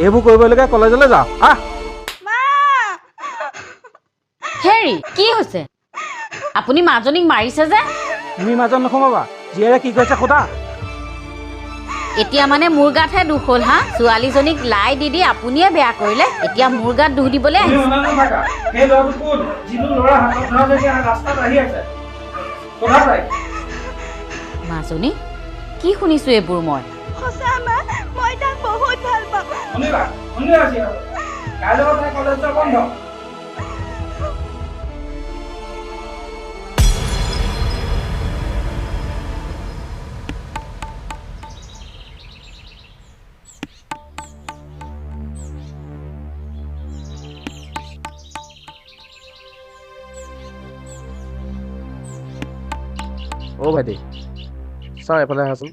এইবোৰ কৰিবলৈকে কলেজলৈ যাওঁ আহ হেৰি কি হৈছে আপুনি মাজনীক মাৰিছে যে তুমি মাজত নোসোমাবা জীয়েৰে কি কৈছে সোধা এতিয়া মানে মোৰ গাতহে দুখ হ'ল হা ছোৱালীজনীক লাই দি আপুনিয়ে বেয়া কৰিলে এতিয়া মোৰ গাত দুখ দিবলৈ আহিছে সেই ল'ৰাটো কোন যিটো ল'ৰা হাতত ধৰা যদি ৰাস্তাত আহি আছে সোধা তাই মাজনী কি শুনিছো এইবোৰ মই সঁচা মা মই তাক বহুত ভাল পাওঁ শুনিবা আজি কাইলৈ তাই কলেজ যোৱা বন্ধ অ' ভাইটি চাওঁ এফালে আহাচোন